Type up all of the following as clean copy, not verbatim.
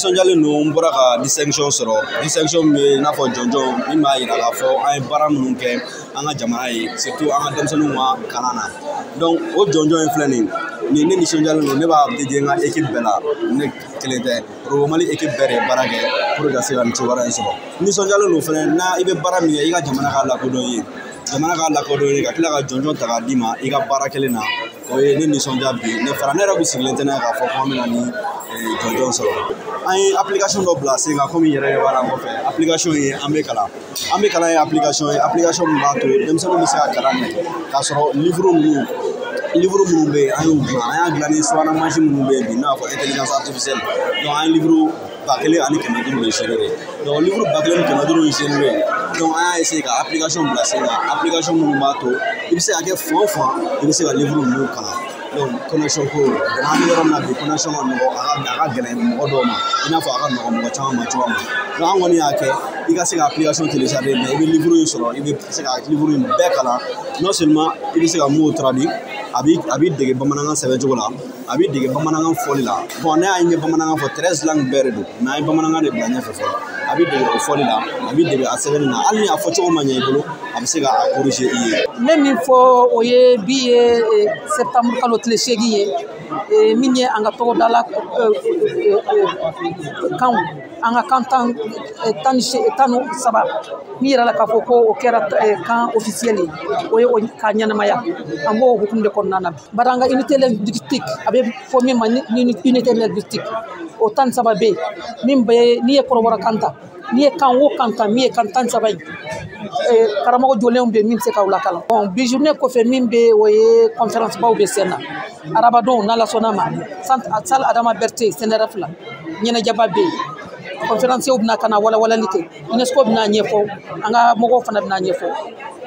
nisɔndiyalen don n bɔra ka distinction sɔrɔ distinction min n'a fɔ jɔnjɔn min b'a yira k'a fɔ an ye baara minnu kɛ an ka jamana ye surtout an ka denmisɛnninw ka kalan na donc o jɔnjɔn in filɛ nin ne nisɔndiyalen don ne b'a dédié n ka équipe bɛɛ la ne kelen tɛ Robo Mali équipe bɛɛ de ye baara kɛ pour que ka se ka nin cogoya in sɔrɔ nisɔndiyalen don fɛnɛ n'a i bɛ baara min kɛ i ka jamana ka lakodɔn ye jamana ka lakodɔn ye ka tila ka jɔnjɔn ta k'a d'i ma i ka baara kelen na o ye ne nisɔndiya bi ne fara ne yɛrɛ kun sigilen tɛ n'a k'a fɔ ko an bɛna ni jɔnjɔn sɔrɔ an ye application dɔ bila sen kan komi yɛrɛ de b'a la kɔfɛ application ye an bɛ kalan ye application min b'a to denmisɛnninw bɛ se ka kalan kɛ k'a sɔrɔ livre minnu bɛ yen an y'u dilan an y'a dilan ni subahana mansin minnu bɛ yen bi n'a fɔ intelligence artificielle donc an ye livre 1500 de générer donc livre 1500 de générer donc an y'a essayer ka application bila sen kan application minnu b'a to i bɛ se ka kɛ fan o fan i bɛ se ka livre ninnu kalan donc connexion ko an bɛ yɔrɔ min na bi connexion ka nɔgɔ a ka gɛlɛn mɔgɔ dɔw ma i n'a fɔ a ka nɔgɔ mɔgɔ caman ma cogoya min na donc an kɔni y'a kɛ i ka se ka application télécharger mais i bɛ livre in sɔrɔ i bɛ se ka livre in bɛɛ kalan non seulement i bɛ se ka mots traduire a b'i dege bamanankan sɛbɛncogo la a b'i dege bamanankan fɔli la bon ne y'a ye bamanankan fɔ 13 langues bɛɛ de don mais an ye bamanankan de bila ɲɛfɛ fɔlɔ a b'i dege o fɔli la a b'i dege a sɛbɛnni na hali ni a fɔcogo ma ɲɛ i bolo a bɛ se ka corriger i ye. Ne min fɔ o ye bi ye septembre kalo tile 8 ye min ye an ka tɔgɔdala kanw an ka kan 17 min yɛrɛ la k'a fɔ ko o kɛra kan officiel ye o ye ka ɲɛnamaya an b'o hukumu de kɔnɔna na bari an ka unité linguistique a bɛ fɔ min ma unité linguistique o 17 bɛ yen min bɛ n'i ye kɔrɔbɔrɔ kan ta n'i ye kan o kan ta min ye kan 17 ye karamɔgɔ jɔlenw bɛ min bɛ se k'aw lakalan bon bi journée kɔfɛ min bɛ o ye conférence baw bɛ sen na arabadon n'ala sɔnna ma salle Adama Berté CNRF la ɲɛnajɛba bɛ yen conférenciers bɛna ka na walawalali kɛ UNESCO bɛna ɲɛfɔ an ka mɔgɔw fana bɛna ɲɛfɔ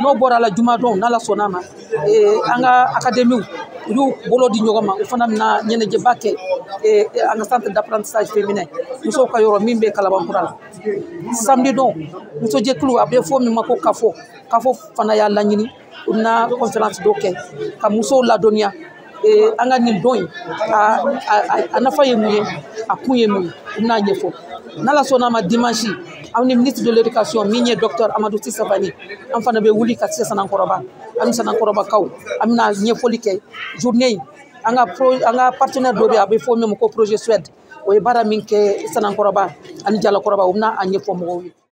n'o bɔra la jumadon n'ala sɔnna ma an ka académies u y'u bolo di ɲɔgɔn ma u fana bɛna ɲɛnajɛba kɛ an ka centre d'apprentissage féminin musow ka yɔrɔ min bɛ Kalabankura la samedi don musojɛkulu a bɛ fɔ min ma ko kafo fana y'a laɲini u bɛna conférence dɔ kɛ ka musow ladɔnniya an ka nin don in a nafa ye mun ye a kun ye mun ye u bɛna ɲɛfɔ n'ala sɔnna ma dimanche an ni ministre de l'éducation min ye docteur Amadou Tissafani an fana bɛ wuli ka se Sanankɔrɔba an ni Sanankɔrɔbakaw an bɛna ɲɛfɔli kɛ journée in an ka partenaire dɔ bɛ yen a bɛ fɔ min ma ko projet Suède o ye baara min kɛ Sanankɔrɔba ani Jalakɔrɔba u bɛna a ɲɛfɔ mɔgɔw ye.